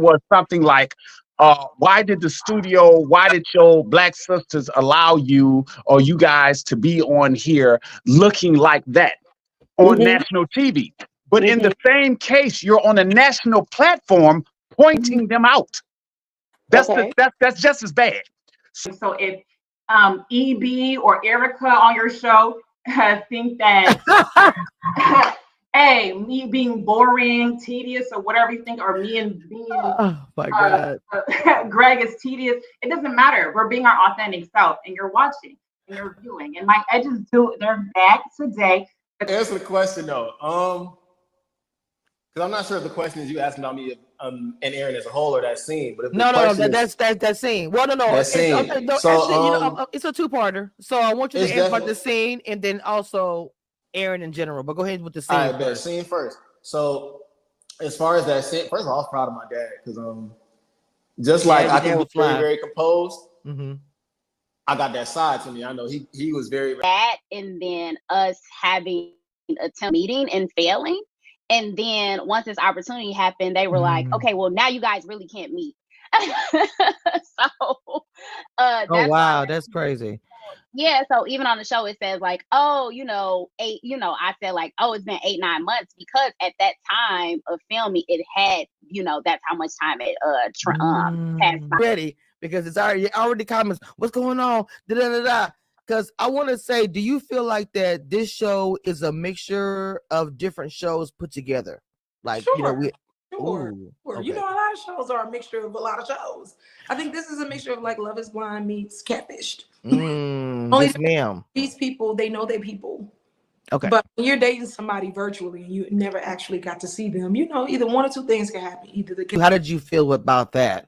was something like, why did your black sisters allow you or you guys to be on here looking like that on Mm-hmm. national TV? But in Mm-hmm. the same case, you're on a national platform pointing them out. Okay. That's just as bad. So if EB or Erica on your show think that hey, me being boring, tedious, or whatever you think, or me and being Oh my God. Greg is tedious, it doesn't matter. We're being our authentic self, and you're watching and you're viewing. And my edges they're back today. Answer the question though. Because I'm not sure if the question is you asking about me and Aaron as a whole or that scene. But if No, that's that scene. Well, no, that scene. Okay, no, So, actually, it's a two-parter. So I want you to it's answer about the scene and then also Aaron in general. But go ahead with the scene. All right, bet. Scene first. So as far as that scene, first of all, I was proud of my dad because just like I can be very, very composed. Mm-hmm. I got that side to me. I know he was very that, and then us having a meeting and failing. And then once this opportunity happened, they were like, okay, well, now you guys really can't meet. Oh, wow. That's crazy. Yeah. So even on the show, it says like, oh, I said like, oh, it's been 8-9 months because at that time of filming, it had, that's how much time it passed by. Ready, because it's already comments. What's going on? Because I want to say, do you feel like that this show is a mixture of different shows put together? Like, Sure. Ooh, okay. A lot of shows are a mixture of a lot of shows. I think this is a mixture of like Love is Blind meets Catfished. Yes, ma'am. These people, they know their people. Okay. But when you're dating somebody virtually and you never actually got to see them, either one or two things can happen. How did you feel about that?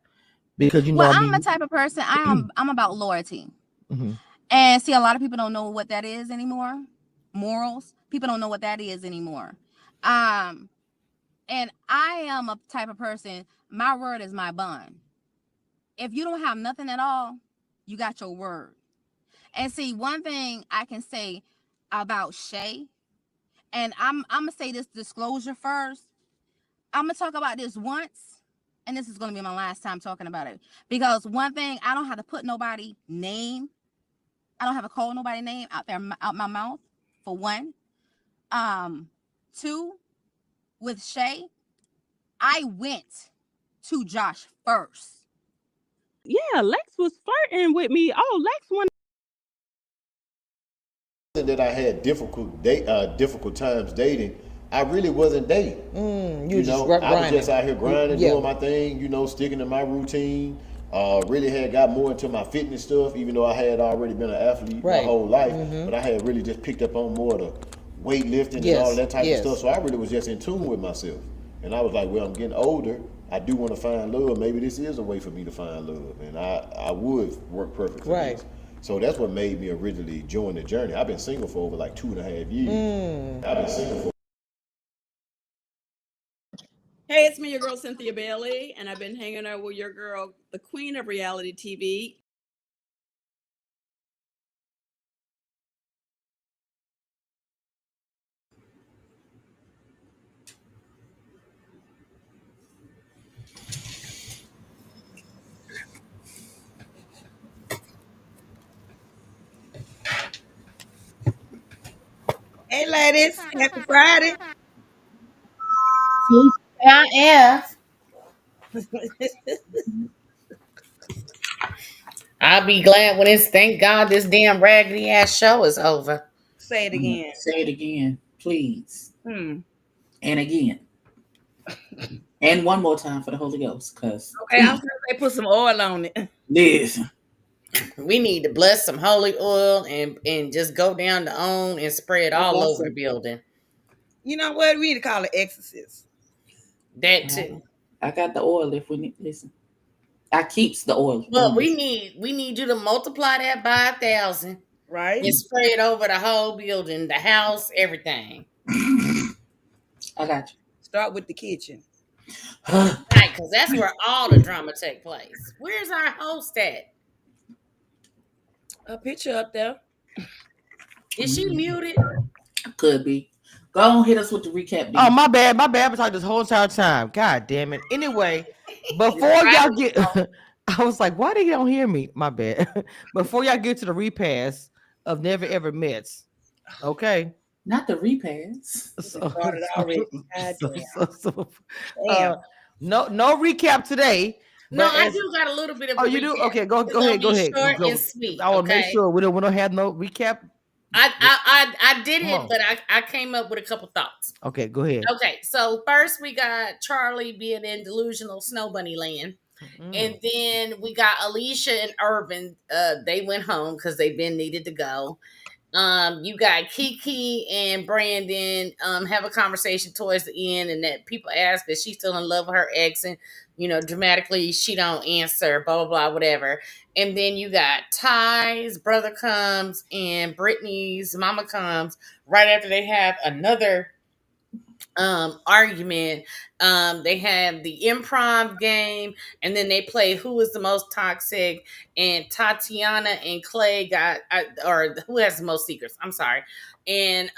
Because I'm the type of person, I'm about loyalty. Mm-hmm. And see, a lot of people don't know what that is anymore. Morals. People don't know what that is anymore. And I am a type of person, my word is my bond. If you don't have nothing at all, you got your word. And see, one thing I can say about Shay, and I'm going to say this disclosure first. I'm going to talk about this once, and this is going to be my last time talking about it. Because one thing, I don't have to put nobody's name. I don't have to call nobody's name out my mouth, for one. Two, with Shay, I went to Josh first. Yeah, Lex was flirting with me. Oh, Lex wanted. That I had difficult times dating. I really wasn't dating. I was just out here grinding, doing my thing, sticking to my routine. Really had got more into my fitness stuff, even though I had already been an athlete my whole life. But I had really just picked up on more of the weightlifting and all that type of stuff. So I really was just in tune with myself. And I was like, well, I'm getting older. I do want to find love. Maybe this is a way for me to find love. And I would work perfect for this. So that's what made me originally join the journey. I've been single for over like 2.5 years. I've been single for. Hey, it's me, your girl Cynthia Bailey, and I've been hanging out with your girl, the queen of reality TV. Hey, ladies, happy Friday. I I'll be glad when thank God this damn raggedy ass show is over. Say it again. Say it again, please. And again. And one more time for the Holy Ghost, cause okay, I'm gonna say put some oil on it. Listen. We need to bless some holy oil and just go down the on and spray it all over the building. You know what? We need to call it exorcist. That too. I got the oil if we need. Listen, I keeps the oil. Well, we need you to multiply that by 1,000, right? And spray it over the whole building, the house, everything. I got you. Start with the kitchen. Right, because that's where all the drama take place. Where's our host at? A picture up there. Is she muted? Could be. Go on, hit us with the recap. Oh, my bad. I've been talking this whole entire time. God damn it. Anyway, Before y'all get, I was like, why they don't hear me? My bad. Before y'all get to the repass of Neverevermets, okay? Not the repass. Started already. Uh, no recap today. No, But I do got a little bit of. Oh, you do? Okay, go ahead. Short and sweet. I will make sure we don't have no recap. I didn't, but I came up with a couple thoughts. Okay, go ahead. Okay, so first we got Charlie being in delusional Snow Bunny land. And then we got Alicia and Irvin. They went home because they've been needed to go. You got Kiki and Brandon have a conversation towards the end, and that people ask if she's still in love with her ex, and dramatically she don't answer, blah blah blah, whatever. And then you got Ty's brother comes and Brittany's mama comes right after they have another argument. They have the improv game, and then they play who is the most toxic, and Tatiana and Clay got or who has the most secrets, I'm sorry. And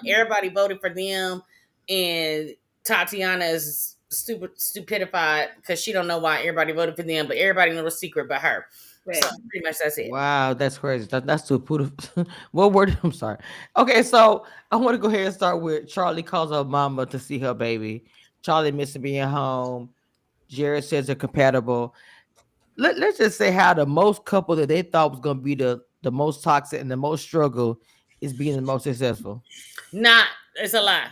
everybody voted for them, and Tatiana is stupidified because she don't know why everybody voted for them, but everybody knows the secret but her. Right. So pretty much that's it. Wow, that's crazy. That's too put. What word? I'm sorry. Okay, so I want to go ahead and start with Charlie calls her mama to see her baby. Charlie missing being home. Jared says they're compatible. Let's just say how the most couple that they thought was going to be the most toxic and the most struggle is being the most successful. Not, it's a lie.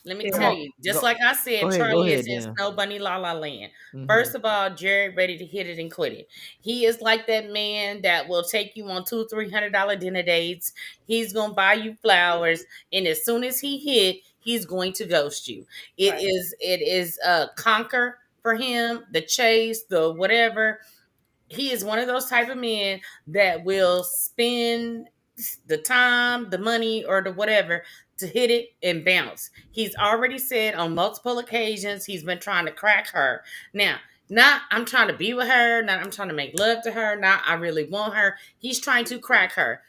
Let me tell you, just like I said, Charlie is in Snow Bunny La La Land. First of all, Jared ready to hit it and quit it. He is like that man that will take you on $200-300 dinner dates. He's gonna buy you flowers, and as soon as he hit, he's going to ghost you. It is a conquer for him, the chase, the whatever. He is one of those type of men that will spend the time, the money, or the whatever to hit it and bounce. He's already said on multiple occasions he's been trying to crack her. Now, not I'm trying to be with her, not I'm trying to make love to her, not I really want her. He's trying to crack her,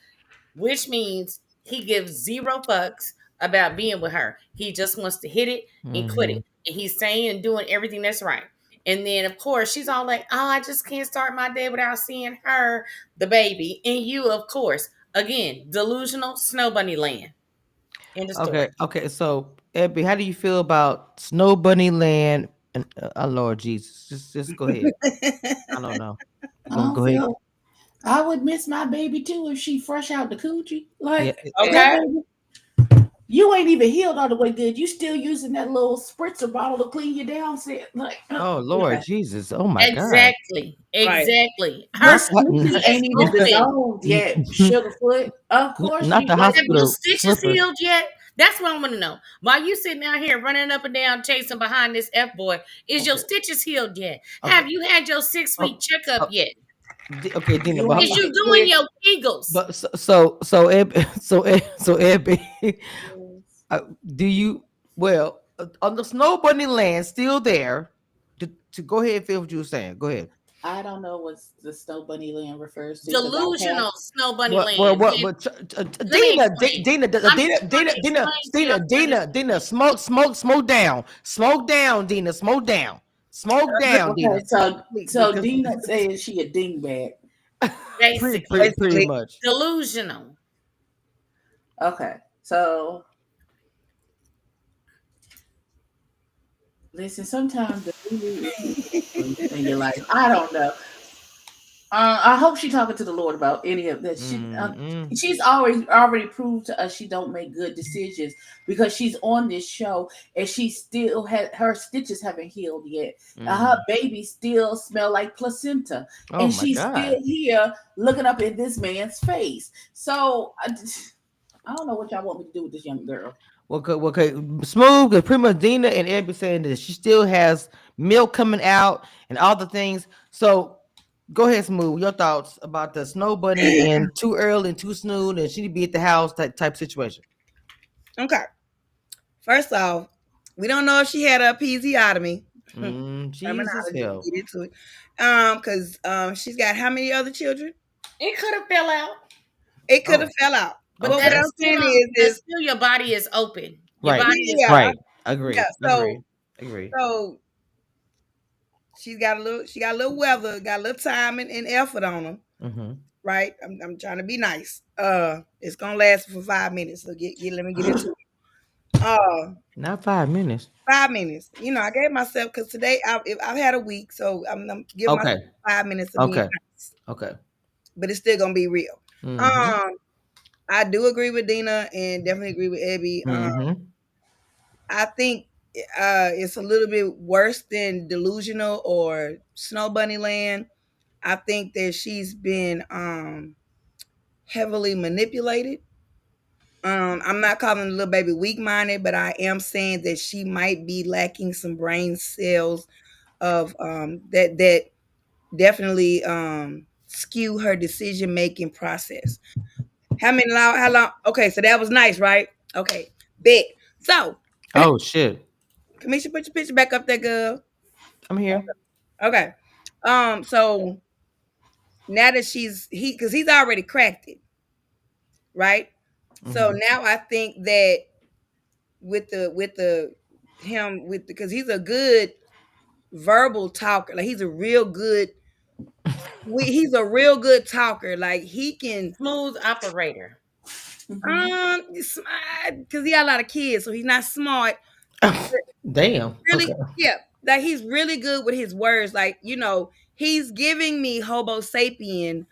which means he gives zero fucks about being with her. He just wants to hit it and quit it. And he's saying and doing everything that's right. And then, of course, she's all like, oh, I just can't start my day without seeing her, the baby. And you, of course, again, delusional Snow Bunny land. Okay. So, Ebby, how do you feel about Snow Bunny land? And Lord Jesus, just go ahead. I don't know. Go ahead. I would miss my baby too if she fresh out the coochie. Like, okay. You ain't even healed all the way good. You still using that little spritzer bottle to clean you down. Like, oh Lord Jesus! Oh my God! Exactly. Her coochie ain't even dissolved yet. Sugarfoot. Of course. Not the hospital. Have your stitches healed yet? That's what I want to know. While you sitting out here running up and down, chasing behind this F boy, is your stitches healed yet? Have you had your 6-week checkup yet? Okay, Dina, is you doing your Eagles? But so Ebby, do you on the Snow Bunny land still there? To go ahead and feel what you were saying. Go ahead. I don't know what the Snow Bunny land refers to. Delusional Snow Bunny land. Dina, smoke down, Dina, smoke down, Dina. So Dina says she a dingbat. Pretty much delusional. Okay, so listen. Sometimes the in your life, I don't know. I hope she's talking to the Lord about any of that. She's already proved to us she don't make good decisions because she's on this show and she still her stitches haven't healed yet. Her baby still smell like placenta, and she's still here looking up at this man's face. So I don't know what y'all want me to do with this young girl. Okay. Smooth, because pretty much Dina and Ebby saying that she still has milk coming out and all the things. So go ahead, Smooth. Your thoughts about the Snow Bunny and too early and too soon, and she need to be at the house type situation. Okay. First off, we don't know if she had a episiotomy. Jesus help. Because she's got how many other children? It could have fell out. It could have fell out. But what I'm saying is still your body is open. Your right. body is right. Agree. Yeah, Agree. So She got a little weather, got a little time and effort on them. Mm-hmm. Right? I'm trying to be nice. It's gonna last for 5 minutes. So let me get into it. Not 5 minutes. 5 minutes. You know, I gave myself because today I've had a week, so I'm giving myself 5 minutes of being nice. Okay. But it's still gonna be real. Mm-hmm. I do agree with Dina and definitely agree with Abby. Mm-hmm. I think it's a little bit worse than delusional or Snow Bunny Land. I think that she's been heavily manipulated. I'm not calling the little baby weak minded, but I am saying that she might be lacking some brain cells of that definitely skew her decision making process. How long? Okay, so that was nice, right? Okay, bet. So, Oh shit! Kamisha, put your picture back up there, girl. I'm here. Okay. So now that because he's already cracked it, right? Mm-hmm. So now I think that because he's a good verbal talker, like he's a real good talker. Like he can smooth operator. Because he got a lot of kids, so he's not smart. Damn. Really, okay. Yeah. Like he's really good with his words. Like, he's giving me Homo sapien,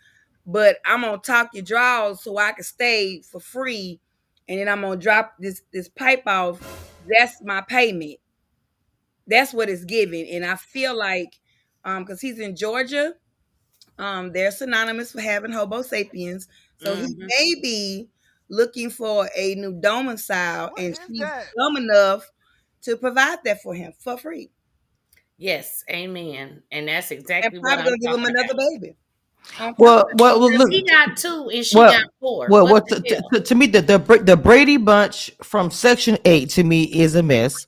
but I'm gonna talk your draws so I can stay for free, and then I'm gonna drop this pipe off. That's my payment. That's what it's giving. And I feel like because he's in Georgia, they're synonymous for having Homo sapiens. So he may be looking for a new domicile, and she's dumb enough to provide that for him for free. Yes, amen. And that's exactly and what I'm probably gonna give him another about. baby. Well, look, he got 2 and she got 4. Well, to me, the Brady Bunch from Section 8 to me is a mess.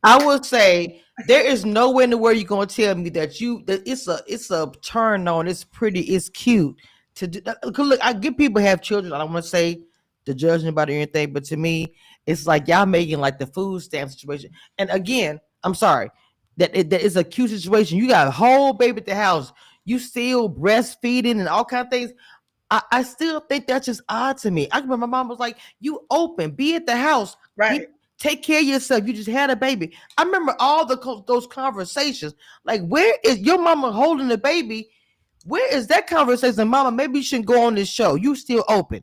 I would say there is nowhere in the world you're gonna tell me that it's a turn on. It's pretty. It's cute to do. Look, I get people have children. I don't want to say the judging about anything, but to me, it's like y'all making like the food stamp situation. And again, I'm sorry that is a cute situation. You got a whole baby at the house. You still breastfeeding and all kind of things. I still think that's just odd to me. I remember my mom was like, "You open, be at the house, right? Take care of yourself. You just had a baby." I remember all those conversations. Like, where is your mama holding the baby? Where is that conversation, Mama? Maybe you shouldn't go on this show. You still open.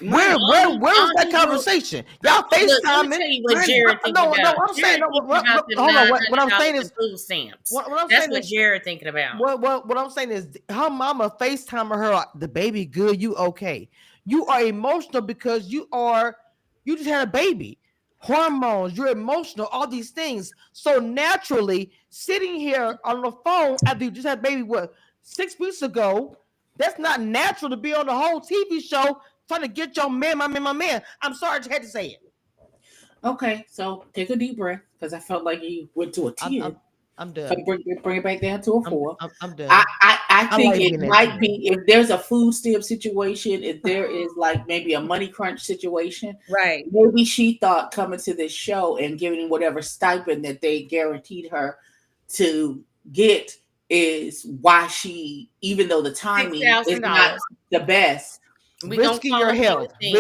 Where was that conversation? Y'all FaceTiming. Let me tell you what Jared thinking about. No, I'm saying, hold on. What I'm saying is food stamps. That's what Jared thinking about. What I'm saying is her mama FaceTiming her, the baby good, you okay. You are emotional because you just had a baby. Hormones, you're emotional, all these things. So naturally, sitting here on the phone after you just had a baby, 6 weeks ago, that's not natural to be on the whole TV show trying to get your man, my man. I'm sorry, I had to say it. Okay, so take a deep breath because I felt like you went to a 10. I'm done. So bring it back down to a 4. I'm done. I think it might be if there's a food stamp situation, if there is like maybe a money crunch situation, right? Maybe she thought coming to this show and giving whatever stipend that they guaranteed her to get is why she, even though the timing is not the best. Risking your health. I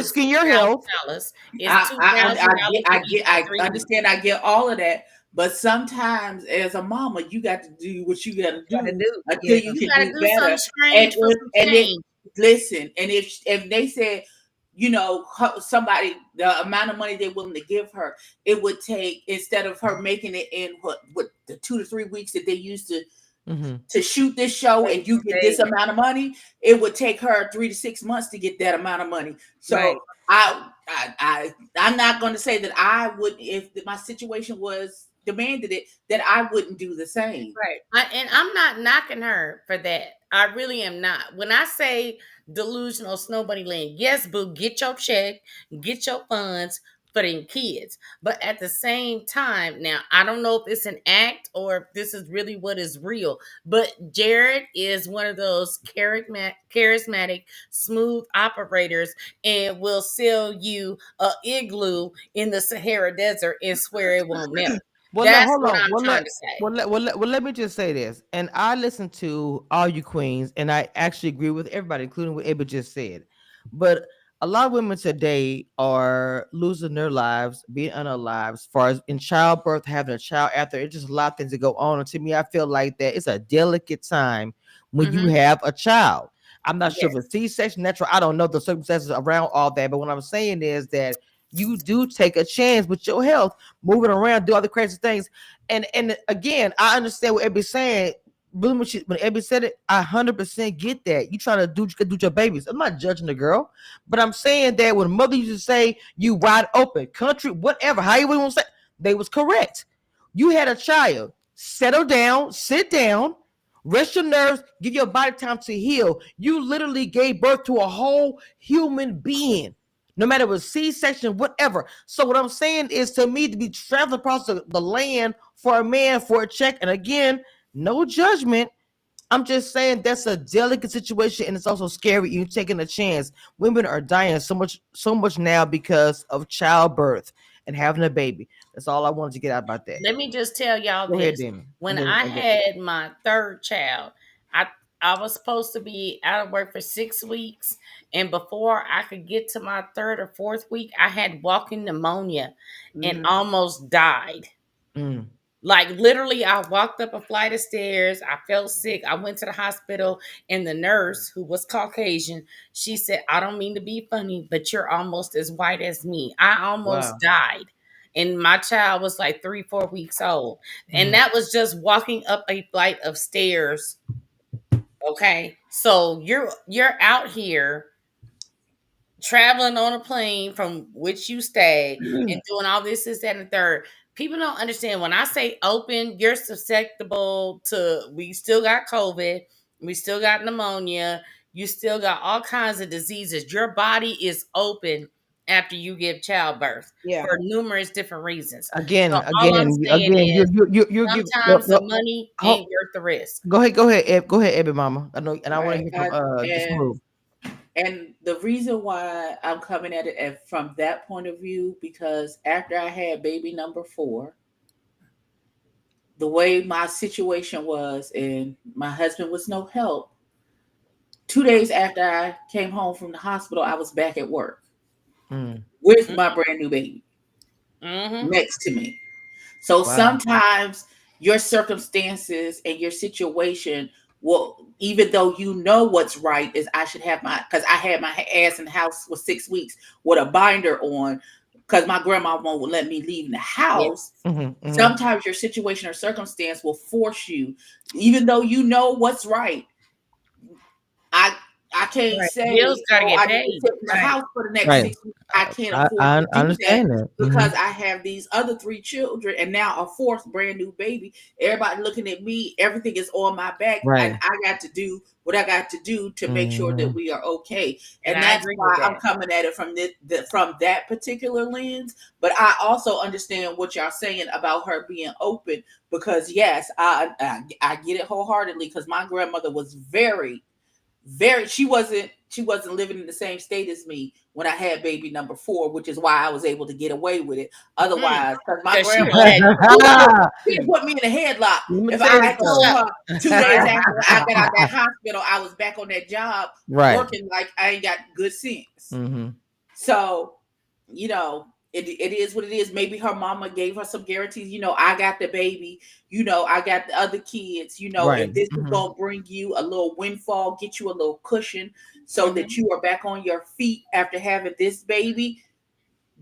understand. I get all of that, but sometimes as a mama, you got to do what you got to do until you can do better. Listen, and if they said, somebody, the amount of money they're willing to give her, it would take, instead of her making it in what the 2 to 3 weeks that they used to. Mm-hmm. To shoot this show and you get this amount of money, it would take her 3 to 6 months to get that amount of money. So I'm not going to say that I would, if my situation was demanded it, that I wouldn't do the same. Right. And I'm not knocking her for that. I really am not. When I say delusional Snow Bunny Land, yes, boo, get your check, get your funds for them kids. But at the same time, now, I don't know if it's an act or if this is really what is real, but Jared is one of those charismatic, smooth operators and will sell you a igloo in the Sahara Desert and swear it won't melt. Well, That's hold what on. I'm trying to say. Let me just say this. And I listen to all you queens, and I actually agree with everybody, including what Abel just said. But a lot of women today are losing their lives, being unalive, as far as in childbirth, having a child after. It's just a lot of things that go on. And to me, I feel like that it's a delicate time when you have a child. I'm not sure if it's C-section, natural. I don't know the circumstances around all that. But what I'm saying is that you do take a chance with your health, moving around, do all the crazy things. And again, I understand what Ebby's saying. When Ebby said it, I 100% get that. You trying to do your babies. I'm not judging the girl, but I'm saying that when mother used to say you wide open, country, whatever, how you want to say, they was correct. You had a child. Settle down, sit down, rest your nerves, give your body time to heal. You literally gave birth to a whole human being, no matter what C-section, whatever. So what I'm saying is, to me, to be traveling across the land for a man for a check, and again, no judgment. I'm just saying that's a delicate situation, and it's also scary. You're taking a chance. Women are dying so much now because of childbirth and having a baby. That's all I wanted to get out about that. Let me just tell y'all Go ahead, this. Damon. When I had my third child, I I was supposed to be out of work for 6 weeks, and before I could get to my third or fourth week, I had walking pneumonia and almost died. Like literally, I walked up a flight of stairs. I felt sick. I went to the hospital, and the nurse, who was Caucasian, she said, "I don't mean to be funny, but you're almost as white as me." I almost died. And my child was like 3-4 weeks old. And that was just walking up a flight of stairs. Okay. So you're out here traveling on a plane from which you stay and doing all this, that, and the third. People don't understand when I say open, you're susceptible to, we still got COVID, we still got pneumonia, you still got all kinds of diseases. Your body is open after you give childbirth for numerous different reasons. Again, So all I'm saying is you sometimes the money ain't worth the risk. Go ahead, Ebby Mama. I know, and I want to hear from just move. And the reason why I'm coming at it from that point of view, because after I had baby number 4, the way my situation was, and my husband was no help, 2 days after I came home from the hospital, I was back at work with my brand new baby next to me. So sometimes your circumstances and your situation will, even though you know what's right, is I should have because I had my ass in the house for 6 weeks with a binder on because my grandma won't let me leave the house. Sometimes your situation or circumstance will force you, even though you know what's right. I can't say, bills gotta get I paid. need to sit in the house for the next 6 weeks. I can't afford to do understand that because I have these other 3 children and now a 4th brand new baby. Everybody looking at me, everything is on my back, and I got to do what I got to do to make sure that we are okay. And that's why I'm coming at it from from that particular lens. But I also understand what y'all saying about her being open, because yes, I get it wholeheartedly, because my grandmother was very, she wasn't living in the same state as me when I had baby number 4, which is why I was able to get away with it. Otherwise, because my grandma she put me in a headlock. If I had told her 2 days after I got out that hospital, I was back on that job working, like I ain't got good sense. So, it is what it is. Maybe her mama gave her some guarantees. I got the baby. I got the other kids. If this is going to bring you a little windfall, get you a little cushion so that you are back on your feet after having this baby,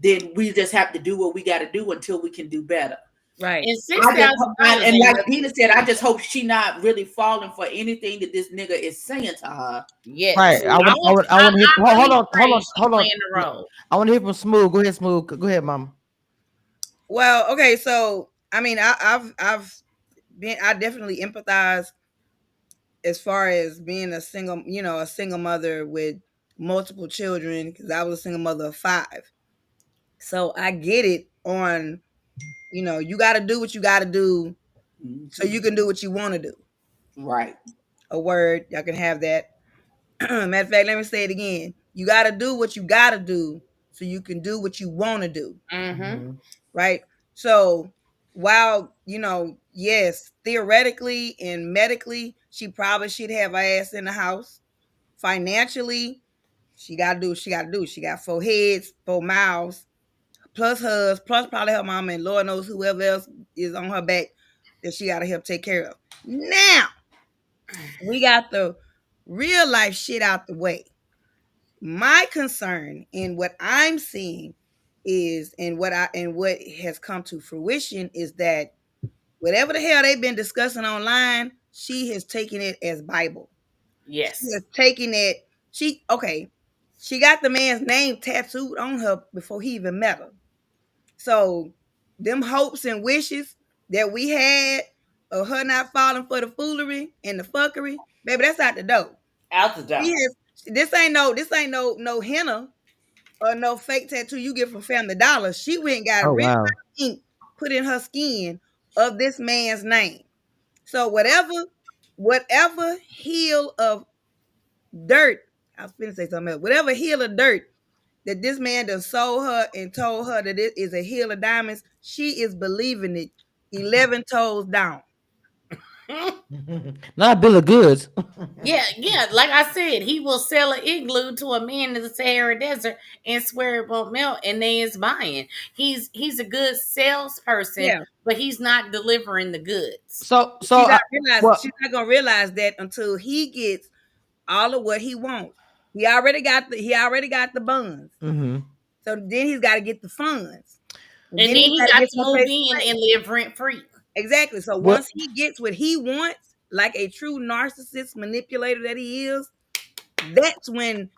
then we just have to do what we got to do until we can do better. Right. And $6,000. And like Dina said, I just hope she not really falling for anything that this nigga is saying to her. Yes. Right. I want to hear. Hold on. I want to hear from Smooth. Go ahead, Smooth. Go ahead, Mama. Well, okay. So I mean, I definitely empathize as far as being a single mother with multiple children, because I was a single mother of 5. So I get it on, you got to do what you got to do so you can do what you want to do. Right. A word, y'all can have that. Matter of fact, let me say it again. You got to do what you got to do so you can do what you want to do. Mm-hmm. Right. So while yes, theoretically and medically, she probably should have her ass in the house. Financially, she gotta do what she gotta do. She got 4 heads, 4 mouths, plus hers, plus probably her mama, and Lord knows whoever else is on her back that she gotta help take care of. Now we got the real life shit out the way. My concern in what I'm seeing is, and what has come to fruition is that whatever the hell they've been discussing online, she has taken it as Bible. Yes. She has taken it. She got the man's name tattooed on her before he even met her. So them hopes and wishes that we had of her not falling for the foolery and the fuckery, baby, that's out the door. Out the door. This ain't no henna or no fake tattoo you get from Family Dollar. She went and got red ink put in her skin of this man's name. So whatever heel of dirt, I was finna say something else. Whatever heel of dirt that this man done sold her and told her that it is a heel of diamonds, she is believing it 11 toes down. Not a bill of goods. Yeah. Like I said, he will sell an igloo to a man in the Sahara Desert and swear it won't melt, and they is buying. He's a good salesperson, but he's not delivering the goods. So she's not gonna realize that until he gets all of what he wants. He already got the buns. Mm-hmm. So then he's got to get the funds. And then he got to move in and live rent free. Exactly. So once he gets what he wants, like a true narcissist manipulator that he is, that's when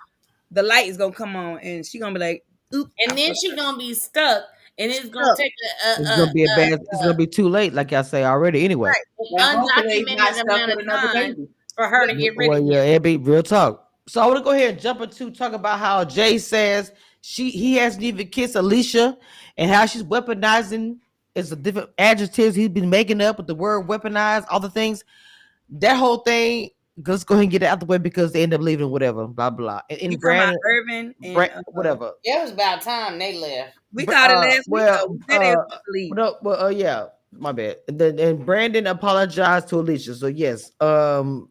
the light is gonna come on, and she's gonna be like, "Oop!" And then she's gonna be stuck, and it's gonna take it's gonna be it's gonna be too late, like I say already. Anyway, undocumented amount of time for her to get rid of him. Yeah, it'd be real talk. So I want to go ahead and jump into talk about how Jay says he hasn't even kissed Alicia, and how she's weaponizing. It's a different adjectives he's been making up with the word weaponize, all the things. That whole thing, let's go ahead and get it out the way because they end up leaving, whatever, blah blah. And Brandon, Irvin, and whatever. Yeah, it was about time they left. We called it last week. Yeah, my bad. And Brandon apologized to Alicia. So yes, to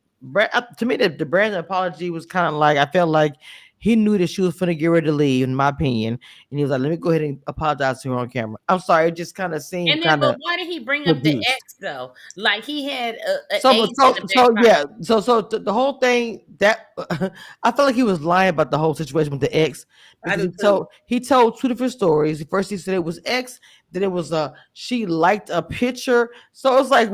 me the Brandon apology was kind of like, I felt like he knew that she was finna get ready to leave, in my opinion, and he was like, "Let me go ahead and apologize to her on camera." I'm sorry, it just kind of seemed kind of. But why did he bring up the ex though? Like he had a so the whole thing that I felt like he was lying about the whole situation with the ex. He told 2 different stories. First, he said it was ex. Then it was she liked a picture. So it's like,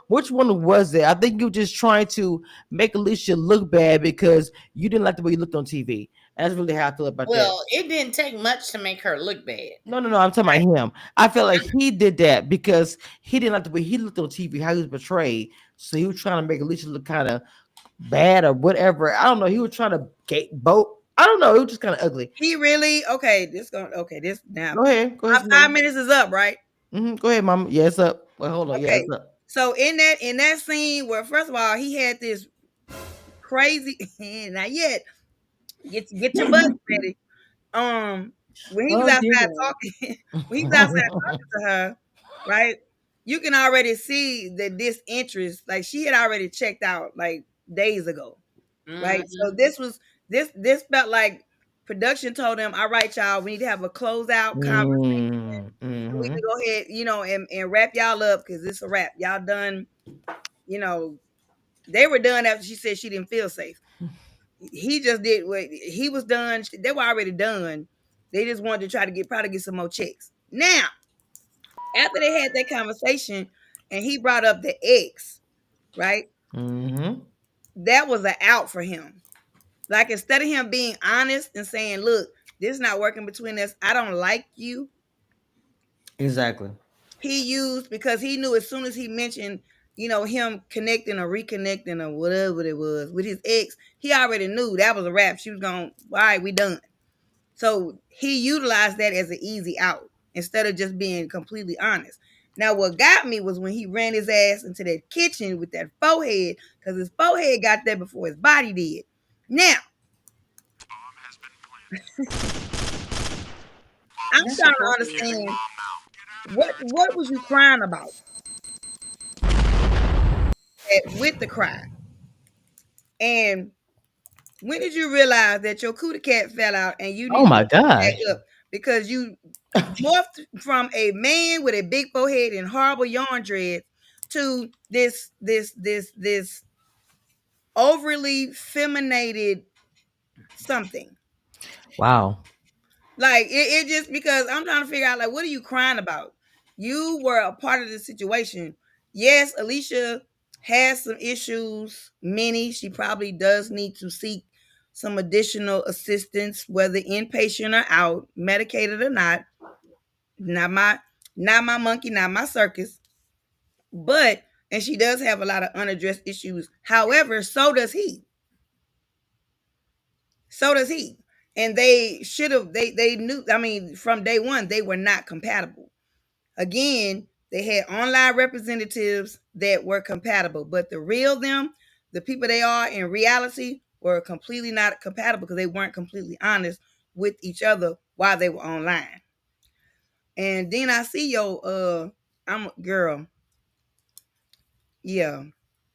which one was it? I think you were just trying to make Alicia look bad because you didn't like the way you looked on TV. And that's really how I feel about that. Well, it didn't take much to make her look bad. No. I'm talking about him. I feel like he did that because he didn't like the way he looked on TV, how he was portrayed. So he was trying to make Alicia look kind of bad or whatever. I don't know. He was trying to gatevote. I don't know. It was just kind of ugly. He really this now. Go ahead. My 5 minutes is up, right? Mm-hmm. Go ahead, Mama. Yeah, it's up. Well, hold on. Okay. Yeah, it's up. So in that scene where, first of all, he had this crazy, not yet. Get your butt ready. When he was outside talking, to her, right? You can already see that this interest, like she had already checked out like days ago, right? So this felt like production told them, "All right, y'all, we need to have a closeout conversation. Mm-hmm. We can go ahead, and wrap y'all up because it's a wrap. Y'all done, They were done after she said she didn't feel safe. He just did what he was done. They were already done. They just wanted to try to probably get some more checks. Now, after they had that conversation and he brought up the ex, right? Mm-hmm. That was an out for him. Like, instead of him being honest and saying, "Look, this is not working between us. I don't like you." Exactly. He used, because he knew as soon as he mentioned, him connecting or reconnecting or whatever it was with his ex, he already knew that was a wrap. She was going, "All right, we done." So he utilized that as an easy out instead of just being completely honest. Now, what got me was when he ran his ass into that kitchen with that forehead, because his forehead got there before his body did. Now, I'm trying to understand What was you crying about with the cry? And when did you realize that your cootie cat fell out and you Oh needed my to pick gosh. it up because you morphed from a man with a big forehead and horrible yarn dreads to this overly feminated something. Wow. Like it just because I'm trying to figure out like what are you crying about? You were a part of the situation. Yes, Alicia has some issues. Many she probably does need to seek some additional assistance, whether inpatient or out, medicated or not. Not my not my monkey, not my circus. But and she does have a lot of unaddressed issues. However, so does he. So does he. And they should have they knew, I mean, from day one, they were not compatible. Again, they had online representatives that were compatible, but the real them, the people they are in reality, were completely not compatible because they weren't completely honest with each other while they were online. And then I see I'm girl. Yeah.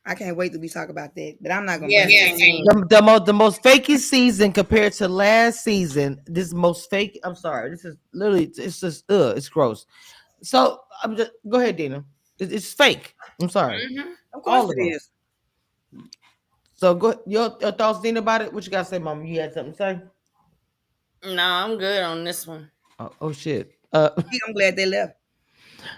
I can't wait till we talk about that. But I'm not gonna bring it. The most fakest season compared to last season. This most fake. I'm sorry. This is literally. It's just. It's gross. So I'm just. Go ahead, Dina. It's fake. I'm sorry. Mm-hmm. Of course all of it them. Is. So go. Your thoughts, Dina, about it? What you got to say, Mom? You had something to say? No, I'm good on this one. Oh shit. I'm glad they left.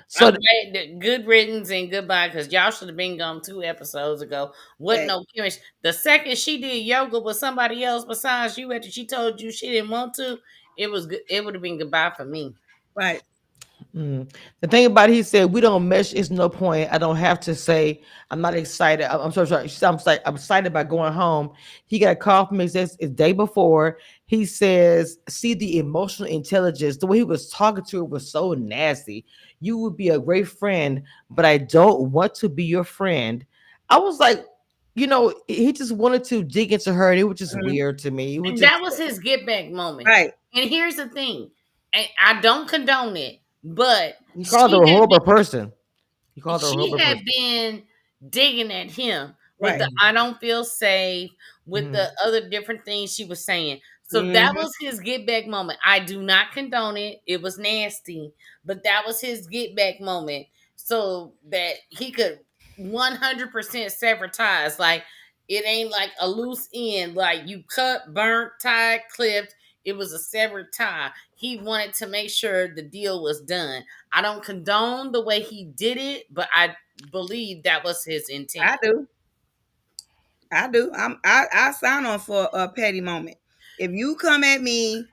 So I'm glad that good riddance and goodbye because y'all should have been gone 2 episodes ago. Wasn't no chemistry. The second she did yoga with somebody else besides you after she told you she didn't want to, it was good. It would have been goodbye for me. Right. The thing about it, he said we don't mesh. It's no point. I don't have to say I'm not excited. I'm so sorry. I'm excited about going home. He got a call from his ex the day before. He says, "See the emotional intelligence. The way he was talking to her was so nasty. You would be a great friend, but I don't want to be your friend." I was like, he just wanted to dig into her, and it was just weird to me. It was And just, that was his get back moment. Right. And here's the thing, and I don't condone it, but he called her a horrible person. He called her a horrible had person. been digging at him with Right. the I don't feel safe, with the other different things she was saying. So that was his get back moment. I do not condone it. It was nasty, but that was his get back moment so that he could 100% sever ties. Like it ain't like a loose end, like you cut, burnt, tied, clipped. It was a severed tie. He wanted to make sure the deal was done. I don't condone the way he did it, but I believe that was his intent. I do. I sign on for a petty moment. If you come at me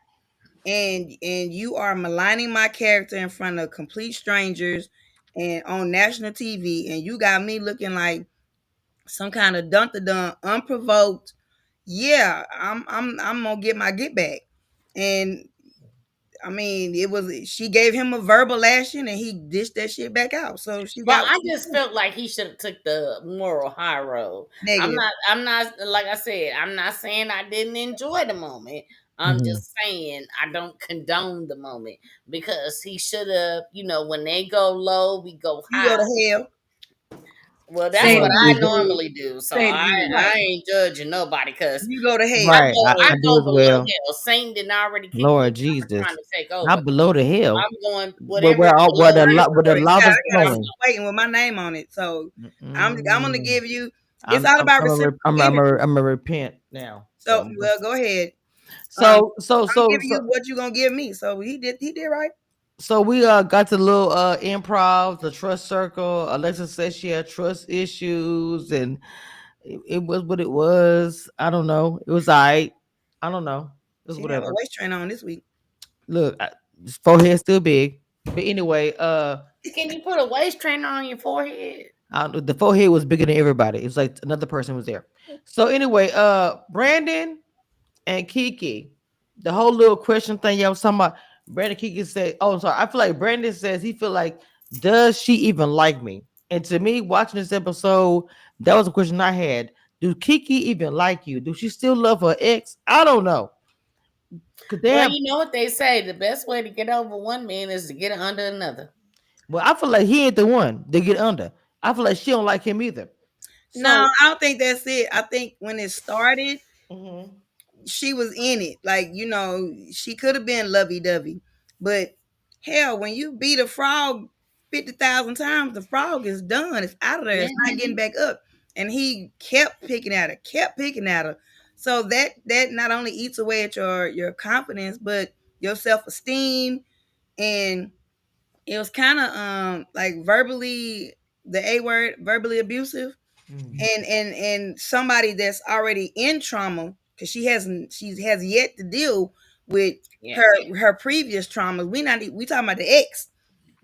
and you are maligning my character in front of complete strangers and on national TV, and you got me looking like some kind of dun dun unprovoked, yeah, I'm gonna get my get back. And I mean, she gave him a verbal lashing and he dished that shit back out. So she Well, got. I just felt like he should have took the moral high road. Negative. I'm not like I said, I'm not saying I didn't enjoy the moment. I'm just saying I don't condone the moment because he should have, when they go low, we go high. You go to hell. Well, that's what I normally do. So I ain't judging nobody because you go to hell. Right, I do go as below well. hell. Satan didn't already kick Lord me. Jesus, Trying to take over. not below the hell. I'm going whatever. Where the lava's flowing. Waiting with my name on it, so I'm gonna give you. It's all about I'm gonna repent now. So well, go ahead. So I'm giving you what you gonna give me. So he did right. So we got the little improv, the trust circle. Alexa says she had trust issues, and it was what it was. I don't know. It was I don't know. It was whatever. Had a waist trainer on this week. Look, his forehead's still big, but anyway. Can you put a waist trainer on your forehead? The forehead was bigger than everybody. It was like another person was there. So anyway, Brandon and Kiki, the whole little question thing y'all was talking about. Brandon Kiki said, "Oh, I'm sorry." I feel like Brandon says he feel like, does she even like me? And to me, watching this episode, that was a question I had. Do Kiki even like you? Do she still love her ex? I don't know. Well, you know what they say: the best way to get over one man is to get under another. Well, I feel like he ain't the one to get under. I feel like she don't like him either. No, So, I don't think that's it. I think when it started, mm-hmm. she was in it. Like, she could have been lovey dovey. But hell, when you beat a frog 50,000 times, the frog is done. It's out of there. It's not getting back up. And he kept picking at her, kept picking at her. So that not only eats away at your confidence, but your self-esteem. And it was kind of like verbally, the A word, verbally abusive. And somebody that's already in trauma, because she has yet to deal with her previous traumas. We talking about the ex,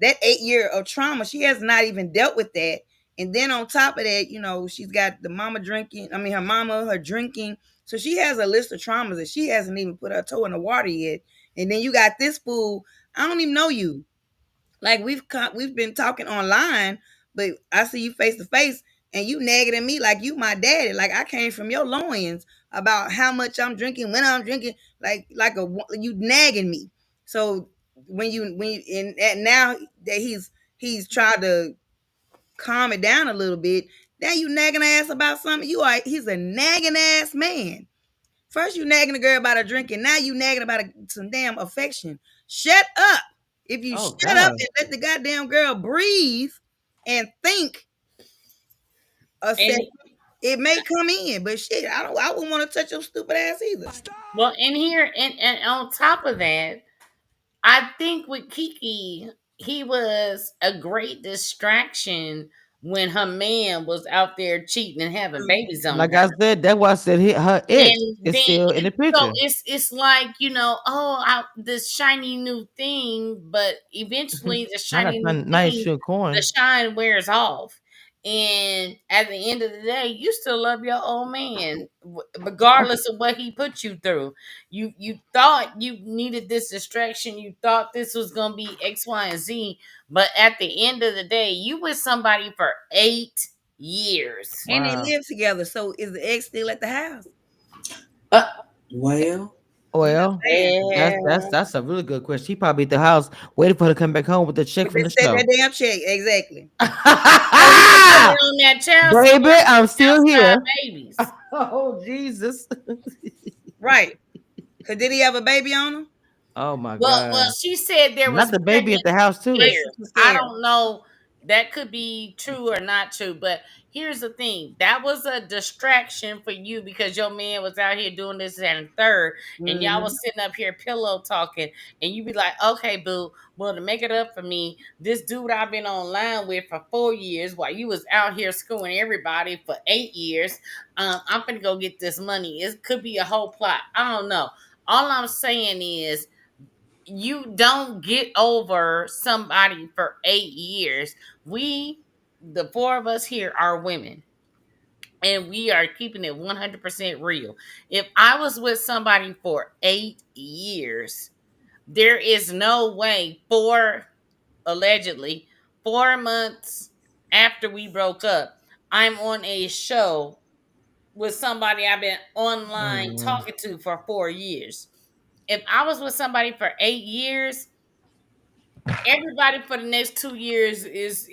that 8 year of trauma. She has not even dealt with that. And then on top of that, she's got the mama drinking. I mean, her mama, her drinking. So she has a list of traumas that she hasn't even put her toe in the water yet. And then you got this fool. I don't even know you. Like, we've been talking online, but I see you face to face, and you nagging at me like you my daddy. Like, I came from your loins about how much I'm drinking, when I'm drinking, you nagging me. So when you and now that he's tried to calm it down a little bit, now you nagging ass about something. He's a nagging ass man. First you nagging a girl about her drinking, now you nagging about some damn affection. Shut up. If you shut up and let the goddamn girl breathe and think a second, it may come in. But shit, I wouldn't want to touch your stupid ass either. Well, in here, and on top of that, I think with Kiki, he was a great distraction when her man was out there cheating and having babies on Like her. I said, that's why I said her ex And is then, still in the so picture. it's like, this shiny new thing, but eventually the Not shiny a new nice thing, shoe coin. the shine wears off. And at the end of the day, you still love your old man, regardless of what he put you through. You thought you needed this distraction. You thought this was gonna be X, Y, and Z. But at the end of the day, you with somebody for 8 years. And they live together. So is the ex still at the house? Well, that's a really good question. He probably at the house waiting for her to come back home with the check But from they the said show. that damn check. Exactly. Oh, he was putting on that child Baby, support I'm still here. babies. Oh, Jesus. Right. Because did he have a baby on him? Oh, my Well, God. she said there was Not the baby pregnant at the house, too. years. I don't know. That could be true or not true, but here's the thing: that was a distraction for you because your man was out here doing this and third, and y'all was sitting up here pillow talking, and you be like, "Okay, boo. Well, to make it up for me, this dude I've been online with for 4 years, while you was out here screwing everybody for 8 years, I'm gonna go get this money. It could be a whole plot. I don't know. All I'm saying is you don't get over somebody for 8 years. The four of us here, are women, and we are keeping it 100% real. If I was with somebody for 8 years, there is no way, allegedly 4 months after we broke up, I'm on a show with somebody I've been online talking to for 4 years. If I was with somebody for 8 years, everybody for the next 2 years is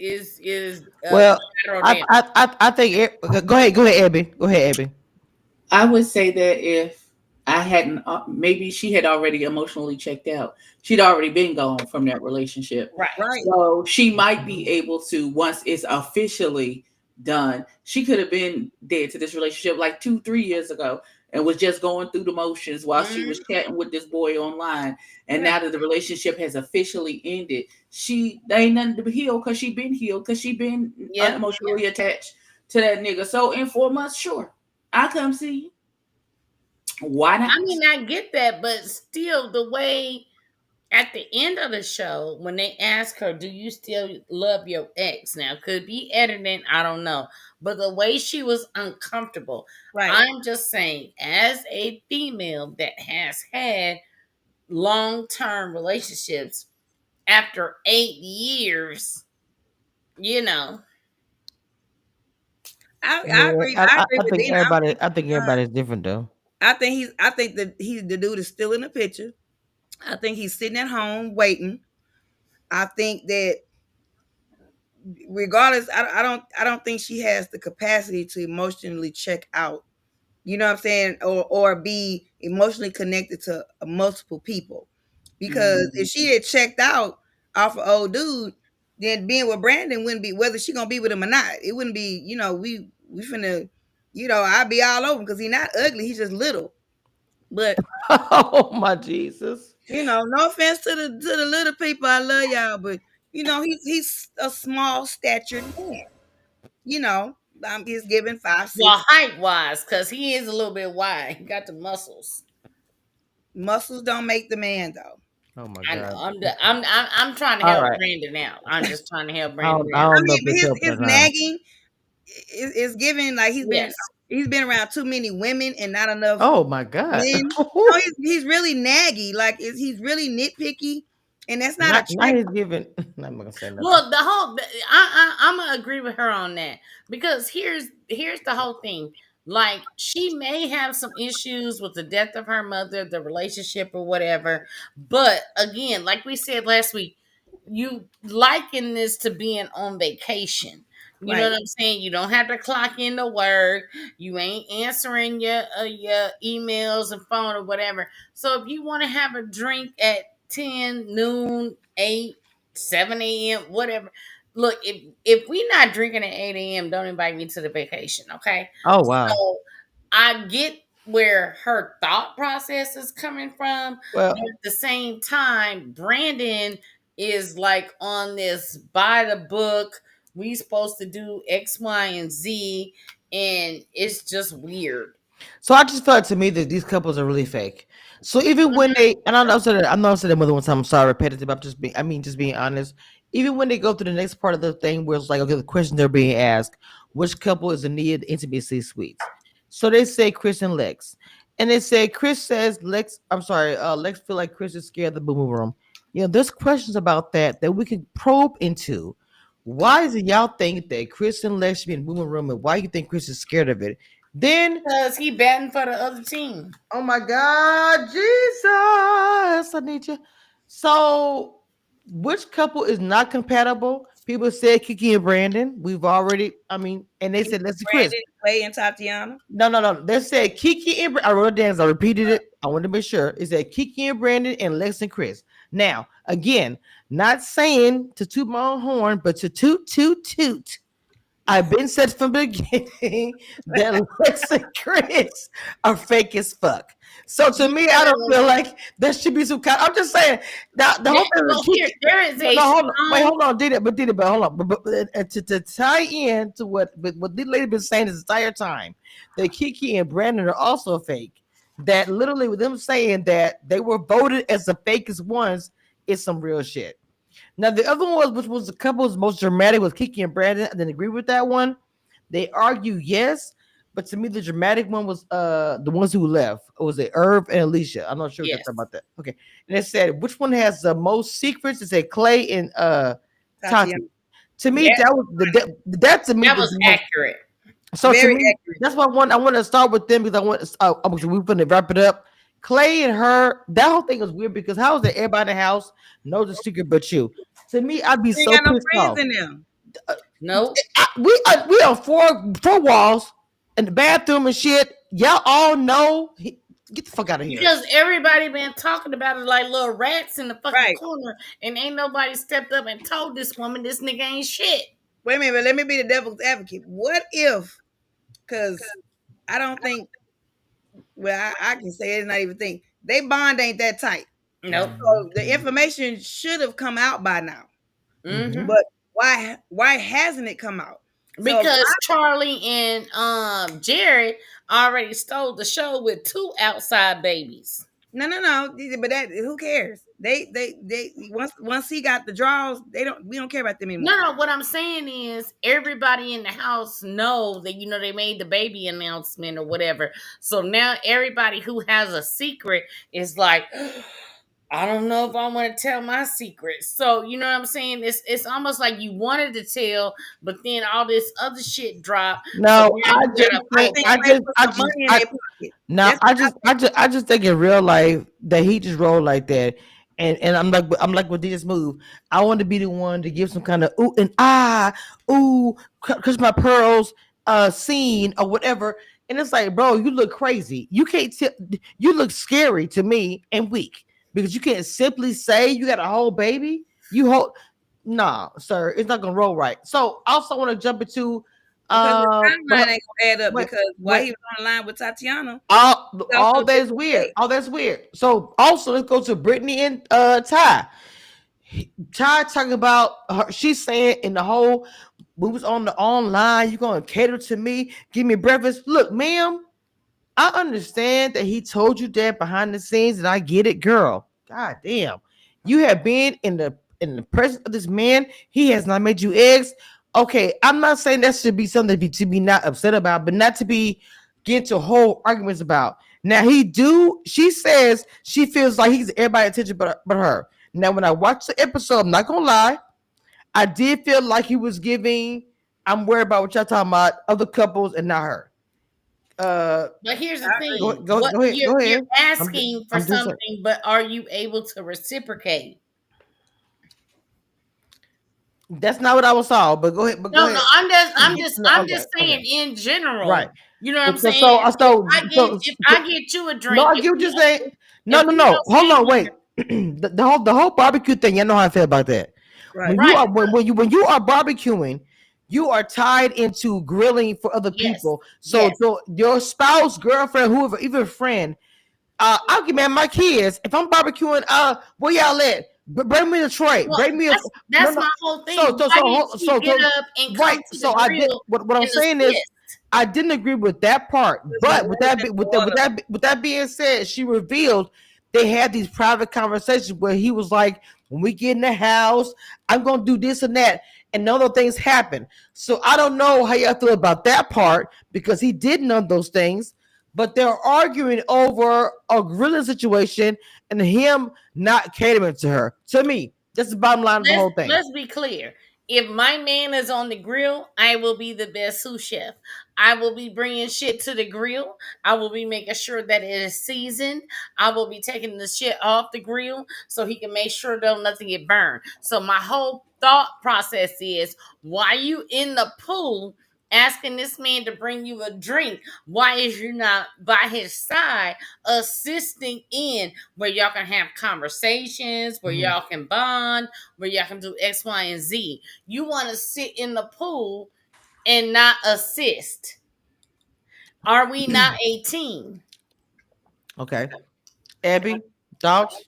Well, collateral I damage. I think go ahead, Abby. Go ahead, Abby. I would say that if I hadn't, maybe she had already emotionally checked out. She'd already been gone from that relationship. Right. So she might be able to, once it's officially done, she could have been dead to this relationship like 2-3 years ago and was just going through the motions while she was chatting with this boy online. And now that the relationship has officially ended, there ain't nothing to heal because she been healed because she been emotionally attached to that nigga. So in 4 months, sure, I'll come see you. Why not? I mean, I get that, but still, the way at the end of the show, when they ask her, "Do you still love your ex?" Now, could be editing, I don't know, but the way she was uncomfortable, I'm just saying, as a female that has had long-term relationships, after 8 years, you know. I agree. I agree with think Dina. everybody's different though. I think that the dude is still in the picture. I think he's sitting at home waiting. I think that regardless, I don't think she has the capacity to emotionally check out. You know what I'm saying? Or be emotionally connected to multiple people. Because if she had checked out off of old dude, then being with Brandon wouldn't be, whether she gonna be with him or not. It wouldn't be, we finna, I'd be all over him because he's not ugly, he's just little. But oh my Jesus. No offense to the little people, I love y'all, but he's a small statured man. He's given 5'6". Well, height wise, because he is a little bit wide. He got the muscles. Muscles don't make the man, though. Oh my I God. know. I'm trying to help Brandon out. I'm just trying to help Brandon I out. don't know if But it's his helping or not. nagging is giving like he's been around too many women and not enough. Oh my God. Men. He's really naggy. Like he's really nitpicky, and that's not a Not trick. he's giving. I'm not gonna say nothing. Well, I'm gonna agree with her on that because here's the whole thing. Like she may have some issues with the death of her mother, the relationship or whatever, but again, like we said last week, you liken this to being on vacation. You know what I'm saying? You don't have to clock into work. You ain't answering your emails and phone or whatever. So if you want to have a drink at 10, noon, 8, 7 a.m., whatever. Look, if we not drinking at 8 a.m., don't invite me to the vacation, okay? Oh wow. So I get where her thought process is coming from, Well, but at the same time, Brandon is like on this by the book. We supposed to do X, Y, and Z, and it's just weird. so I just felt to me that these couples are really fake. So even when they, and I'm not saying that more than one time. I'm sorry, repetitive. Just being honest. Even when they go to the next part of the thing, where it's like, okay, the question they're being asked, which couple is in need of intimacy suites? So they say Chris and Lex, and they say Chris says Lex. I'm sorry, Lex feel like Chris is scared of the boom room. There's questions about that we can probe into. Why is it y'all think that Chris and Lex should be in the boom room, and why you think Chris is scared of it? Then, because he batting for the other team. oh my God, Jesus, I need you. So, which couple is not compatible? People said Kiki and Brandon. We've already, and they said let's see Chris. Clay and Tatiana. No. They said Kiki and I wrote it down. I repeated it. I wanted to make sure. It said Kiki and Brandon and Lex and Chris. Now, again, not saying to toot my own horn, but to toot. I've been said from the beginning that Lex and Chris are fake as fuck. So to me, I don't feel like there should be some kind. I'm just saying that the whole thing. There is a hold on, did it, but hold on, but to tie in to what this lady been saying this entire time, that Kiki and Brandon are also fake. That literally with them saying that they were voted as the fakest ones is some real shit. Now the other one which was the couple's most dramatic, was Kiki and Brandon. I didn't agree with that one. They argue yes, but to me the dramatic one was the ones who left. It was Irv and Alicia. I'm not sure what about that. Okay, and it said which one has the most secrets? It said Clay and Tati. To me, that was accurate. So to me, that's why I want to start with them because we're going to wrap it up. Clay and her, that whole thing was weird because how is that everybody in the house knows the secret but you? To me, I'd be so pissed off. In them. No, we on four walls in the bathroom and shit. Y'all all know. Get the fuck out of here. Because everybody been talking about it like little rats in the fucking corner, and ain't nobody stepped up and told this woman this nigga ain't shit. Wait a minute, but let me be the devil's advocate. What if? Because I don't think. Well, I can say it's not even think they bond ain't that tight. Nope. So the information should have come out by now. Mm-hmm. But why hasn't it come out? Because Charlie and Jared already stole the show with 2 outside babies. No. But that who cares? They once he got the draws, we don't care about them anymore. No. What I'm saying is everybody in the house know that they made the baby announcement or whatever. So now everybody who has a secret is like, I don't know if I want to tell my secret. So you know what I'm saying? It's almost like you wanted to tell, but then all this other shit dropped. No, so I just think in real life that he just rolled like that. and I'm like with this move. I want to be the one to give some kind of ooh and ah, ooh, crush my pearls, scene or whatever. And it's like, bro, you look crazy. You can't tell. You look scary to me and weak because you can't simply say you got a whole baby. You hold, nah, sir, it's not gonna roll right. So I also want to jump into, Because the timeline but ain't gonna add up wait, because while wait, he was on the line with Tatiana, all that is weird. All that's weird. So also let's go to Brittany and Ty. Ty talking about her. She's saying in the whole, we was on the online. You gonna cater to me? Give me breakfast. Look, ma'am, I understand that he told you that behind the scenes, and I get it, girl. God damn, you have been in the presence of this man. He has not made you eggs. Okay, I'm not saying that should be something to be not upset about, but not to be get into whole arguments about. Now he do. She says she feels like he's everybody's attention, but her. Now when I watched the episode, I'm not gonna lie, I did feel like he was giving. I'm worried about what y'all talking about, other couples and not her. But here's the thing: go ahead. Go you're ahead. asking for I'm just something, but are you able to reciprocate? That's not what I was saw, but go ahead. But go No, ahead. No, I'm okay, just saying okay. in general. Right. You know what I'm So, saying? If so, I get you a no, drink, I get what you're saying. No, if no, we no. go Hold on, somewhere, wait. The whole barbecue thing. You know how I feel about that. Right. When you right? are when you are barbecuing, you are tied into grilling for other Yes, people. So, yes. so your spouse, girlfriend, whoever, even friend, I'll give man my kids. If I'm barbecuing, where y'all at? Bring me the tray. Well, Bring me a no that's no. my whole thing. So so Why did so she so, get so up and come right. to the So I did. grill What I'm and saying is, assist? I didn't agree with that part. There's But more with that than water. with that being said, she revealed they had these private conversations where he was like, "When we get in the house, I'm gonna do this and that," and other things happen. So I don't know how y'all feel about that part because he did none of those things. But they're arguing over a grilling situation and him not catering to her. To me, that's the bottom line of the whole thing. Let's be clear. If my man is on the grill, I will be the best sous chef. I will be bringing shit to the grill. I will be making sure that it is seasoned. I will be taking the shit off the grill so he can make sure that nothing get burned. So my whole thought process is, why you in the pool asking this man to bring you a drink? Why is you not by his side assisting in where y'all can have conversations, where y'all can bond, where y'all can do X, Y, and Z? You want to sit in the pool and not assist. Are we not a team? Okay. Abby, thoughts?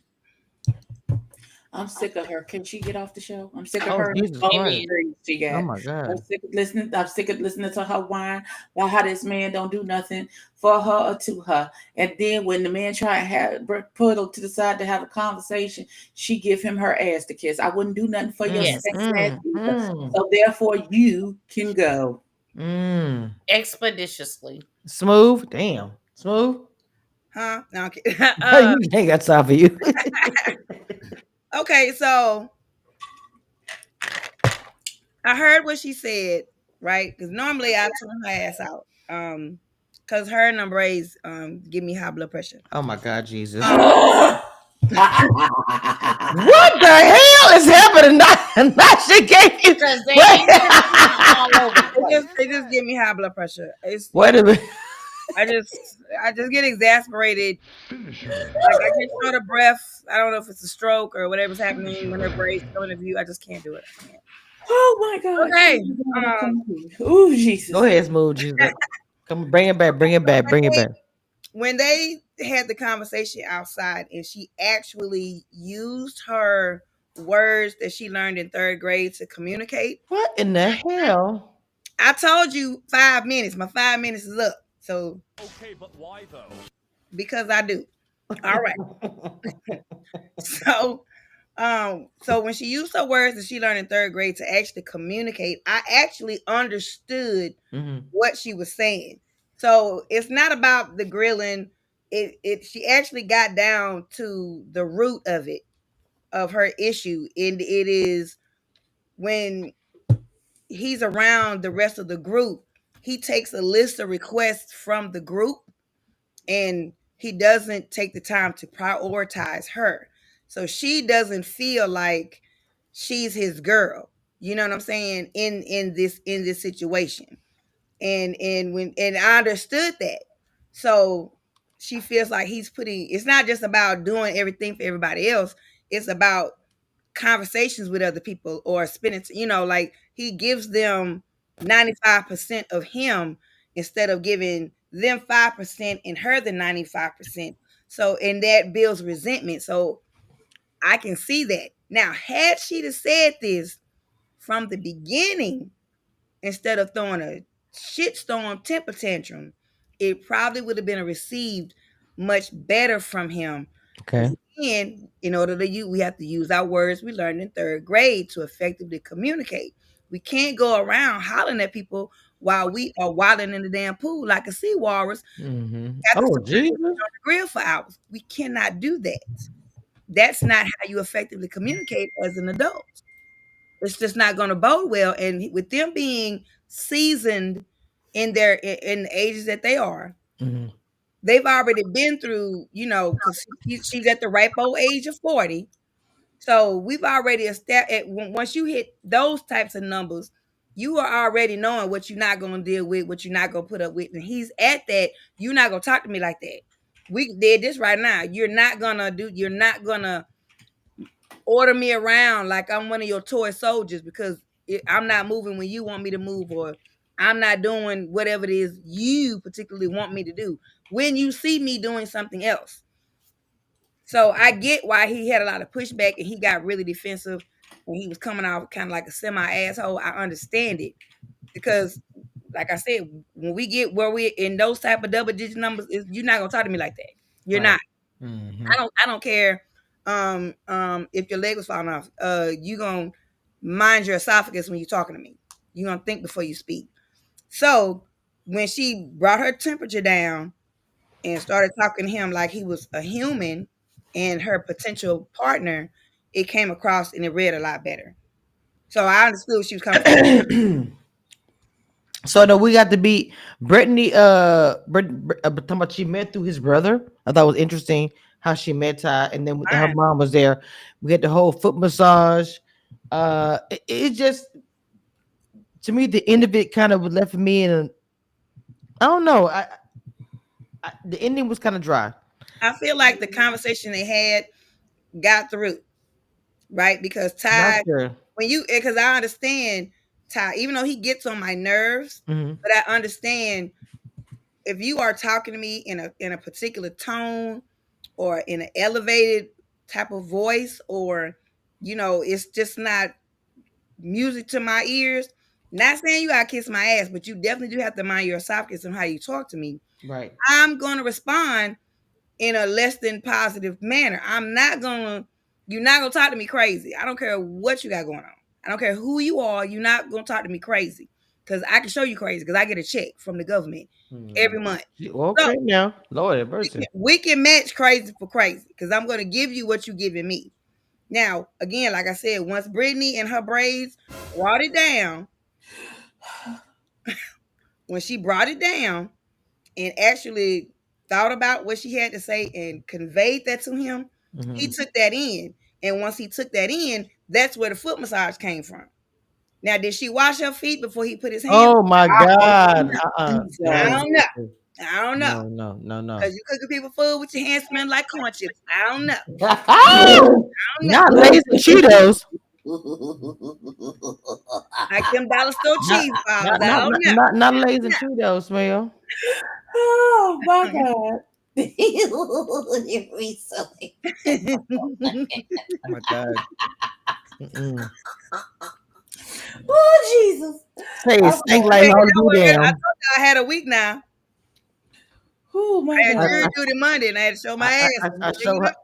I'm sick of her. Can she get off the show? I'm sick of Oh, her. Jesus All Christ. the drinks she got. Oh, my God. I'm sick of listening. I'm sick of listening to her whine about how this man don't do nothing for her or to her. And then when the man try to put her to the side to have a conversation, she give him her ass to kiss. I wouldn't do nothing for your Yes. sex ass either. So therefore, you can go. Expeditiously. Smooth? Damn. Smooth? Huh? No, okay. You ain't got time for you. Okay, so I heard what she said, right? Because normally I turn her ass out. Because her and them braids give me high blood pressure. Oh my God, Jesus. What the hell is happening? Not she gave you. Because they all over the place. They just give me high blood pressure. Wait a minute. I just get exasperated. Like I get short of breath. I don't know if it's a stroke or whatever's happening when her braids go in the view. I just can't do it. I can't. Oh my God. Okay. Oh Jesus. Go ahead, Smooth. Jesus. Come bring it back. Bring it back. Bring it back. When they had the conversation outside and she actually used her words that she learned in 3rd grade to communicate. What in the hell? I told you 5 minutes. My 5 minutes is up. So okay, but why though? Because I do. All right. So when she used her words that she learned in 3rd grade to actually communicate, I actually understood what she was saying. So it's not about the grilling. She actually got down to the root of it, of her issue. And it is when he's around the rest of the group, he takes a list of requests from the group and he doesn't take the time to prioritize her. So she doesn't feel like she's his girl. You know what I'm saying? In this situation. And I understood that. So she feels like he's putting, it's not just about doing everything for everybody else. It's about conversations with other people or spending, like he gives them 95% of him instead of giving them 5% and her the 95%. So, and that builds resentment. So I can see that. Now, had she said this from the beginning, instead of throwing a shitstorm temper tantrum, it probably would have been received much better from him. Okay. And in order to use, we have to use our words we learned in 3rd grade to effectively communicate. We can't go around hollering at people while we are wilding in the damn pool like a sea walrus. Mm-hmm. After Oh, somebody Jesus. on the grill for hours. We cannot do that. That's not how you effectively communicate as an adult. It's just not going to bode well. And with them being seasoned in the ages that they are, they've already been through, because she's at the ripe old age of 40. So we've already established, once you hit those types of numbers, you are already knowing what you're not going to deal with, what you're not going to put up with. And he's at that. You're not going to talk to me like that. We did this right now. You're not going to order me around like I'm one of your toy soldiers because I'm not moving when you want me to move, or I'm not doing whatever it is you particularly want me to do when you see me doing something else. So I get why he had a lot of pushback and he got really defensive when he was coming out kind of like a semi-asshole. I understand it because, like I said, when we get where we're in those type of double-digit numbers, you're not gonna talk to me like that. You're not. Mm-hmm. I don't care if your leg was falling off. You gonna mind your esophagus when you're talking to me. You're gonna think before you speak. So when she brought her temperature down and started talking to him like he was a human and her potential partner, it came across and it read a lot better. So I understood what she was coming from. So no, we got to beat Brittany. Talking about she met through his brother. I thought it was interesting how she met Ty, and then her mom was there. We had the whole foot massage. It just, to me, the end of it kind of left me in. I don't know. The ending was kind of dry. I feel like the conversation they had got through, right? Because Not Ty, sure. because I understand Ty, even though he gets on my nerves, but I understand if you are talking to me in a particular tone or in an elevated type of voice, or it's just not music to my ears. Not saying you gotta kiss my ass, but you definitely do have to mind your esophagus and how you talk to me. Right. I'm gonna respond in a less than positive manner. You're not gonna talk to me crazy. I don't care what you got going on. I don't care who you are. You're not gonna talk to me crazy because I can show you crazy because I get a check from the government every month. Okay, So, now, Lord have mercy. we can match crazy for crazy because I'm gonna give you what you're giving me. Now, again, like I said, once Brittany and her braids brought it down, when she brought it down and actually thought about what she had to say and conveyed that to him, he took that in. And once he took that in, that's where the foot massage came from. Now, did she wash her feet before he put his hands? Oh my God! I don't know. I don't know. No. Because you cooking people food with your hands smelling like corn chips. I don't know. I don't know. Not Lay's and Cheetos. Like them dollar store cheese balls. I don't know. Not Lay's and Cheetos, smell. Oh my God. You're silly. Oh my God. Oh Jesus. Hey, stink like all you damn. I thought I had a week now. Oh my I had God. jury duty Monday and I had to show my ass. I show her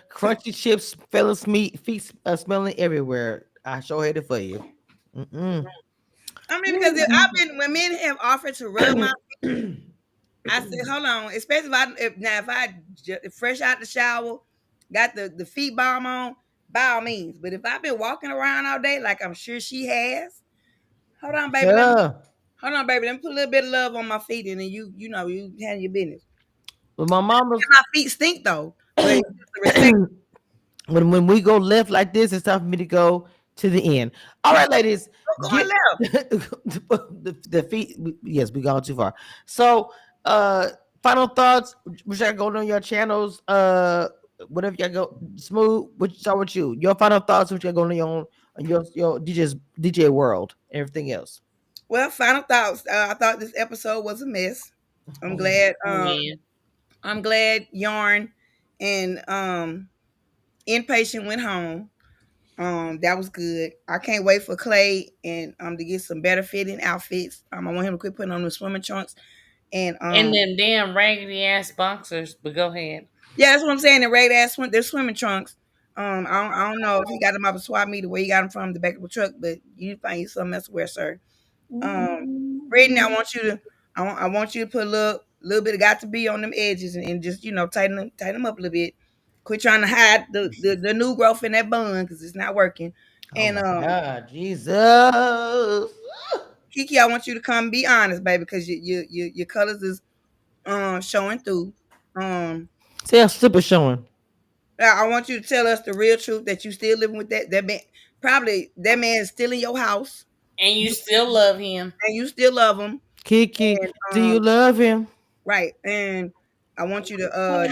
crunchy chips, fellas meat, feet smelling everywhere. I show her it for you. I mean, because when men have offered to rub my feet, I said, hold on, especially if I fresh out the shower, got the feet balm on, by all means. But if I've been walking around all day, like I'm sure she has, hold on, baby. Let me put a little bit of love on my feet, and then you handle your business. But my mom was. My feet stink though, but it's just the respect. When we go left like this, it's time for me to go to the end. All right, ladies, Who going get left? the feet. Yes, we gone too far. So, final thoughts. Which I go on your channels. Whatever y'all go smooth. Which start with you. Your final thoughts. Which y'all go on your DJ world. Everything else. Well, final thoughts. I thought this episode was a mess. I'm Oh, glad. Man. I'm glad Yarn and Inpatient went home. That was good. I can't wait for Clay and to get some better fitting outfits. I want him to quit putting on the swimming trunks and And them damn raggedy ass boxers, but go ahead. yeah, that's what I'm saying. The ragged ass they're swimming trunks. I don't know if he got them off a swap meet or where he got them from the back of the truck, but you find you something else to wear, sir. Brittany, I want you to put a little bit of got to be on them edges and just tighten them up a little bit. Quit trying to hide the new growth in that bun because it's not working. oh And my God, Jesus. Kiki, I want you to come be honest, baby, because your colors is showing through. See how super showing. I want you to tell us the real truth that you still living with that man. Probably that man is still in your house. And you still love him. And you still love him. Kiki, And, do you love him? Right. And I want you to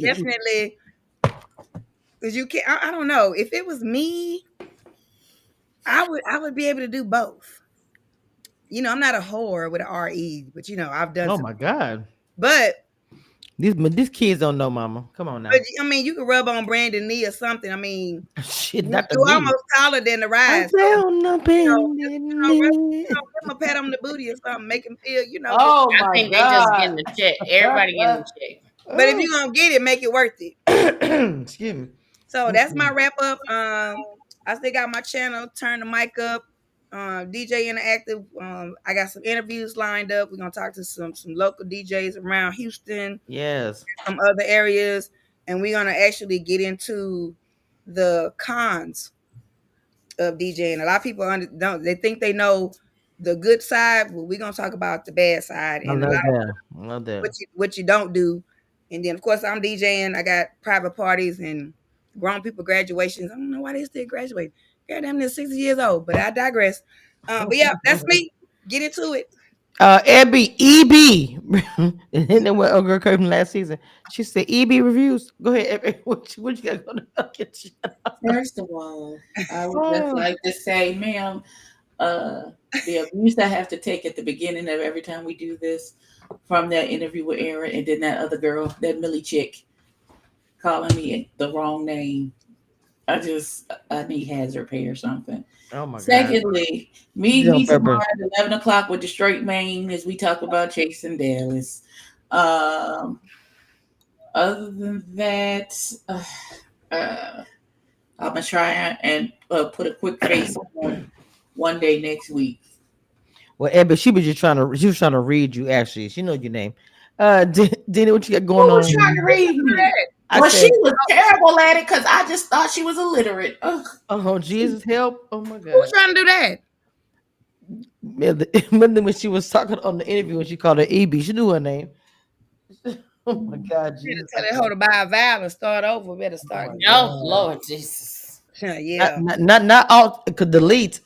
definitely because you can't. I don't know if it was me, I would be able to do both. I'm not a whore with an RE, but I've done. Oh my God. But these kids don't know, Mama. Come on now. But I mean, you can rub on Brandon knee or something. I mean, shit, you're not the knee. almost taller than the rise. Give him a pat on the booty or something, make him feel. Oh I my think God. they just getting the check. Everybody getting the check. But if you're gonna get it, make it worth it. Excuse me. So that's my wrap up. I still got my channel, turn the mic up. DJ Interactive. I got some interviews lined up. We're gonna talk to some local DJs around Houston. Yes. Some other areas, and we're gonna actually get into the cons of DJing. A lot of people don't. They think they know the good side, but we're gonna talk about the bad side and I love that. What you don't do. And then of course I'm DJing. I got private parties and grown people graduations. I don't know why they still graduate. Goddamn, they're 60 years old, but I digress. But yeah, that's me. Get into it. Abby EB, and then what? A girl came from last season. She said EB reviews. Go ahead, Abby. What you got going on? First of all, I would just like to say, ma'am, the abuse I have to take at the beginning of every time we do this, from that interview with Aaron, and then that other girl, that Millie chick, calling me the wrong name. I need hazard pay or something. Oh my God. Secondly, me tomorrow at 11 o'clock with the straight main as we talk about Chasing Dallas. Other than that, I'm gonna try and put a quick face on one day next week. Well, Abby, she was trying to read you. Actually, she knows your name. Denny, what you got going on? Who was trying to read me? She was terrible at it because I just thought she was illiterate. Ugh. Oh, Jesus, help. Oh, my God. Who's trying to do that? When she was talking on the interview, when she called her EB, she knew her name. Oh, my God, Jesus. Tell that hoe to buy a vowel and start over. Better start. Oh, Lord Jesus. Yeah. Not all could delete.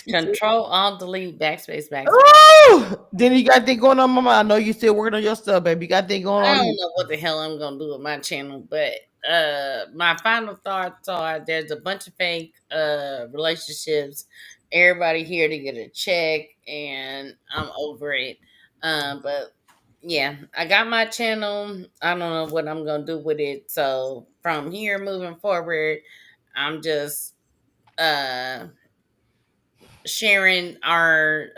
Control, Alt, Delete, backspace. Oh, then you got things going on, Mama. I know you still working on your stuff, baby. You got things going on. I don't know what the hell I'm gonna do with my channel, but my final thoughts are: there's a bunch of fake relationships. Everybody here to get a check, and I'm over it. But yeah, I got my channel. I don't know what I'm gonna do with it. So from here moving forward, I'm just sharing our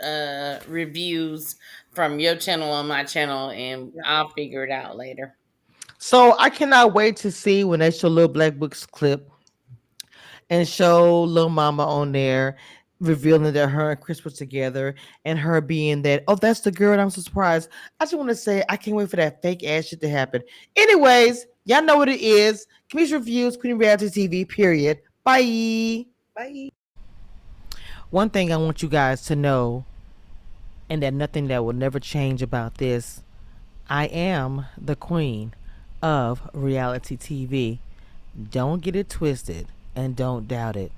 reviews from your channel on my channel, and I'll figure it out later. So I cannot wait to see when they show Little Black Book's clip and show Little Mama on there, revealing that her and Chris was together, and her being that, oh, that's the girl. And I'm so surprised. I just want to say I can't wait for that fake ass shit to happen. Anyways, y'all know what it is. Community Reviews, Queen Reality TV. Period. Bye. Bye. One thing I want you guys to know, and that nothing that will never change about this, I am the queen of reality TV. Don't get it twisted and don't doubt it.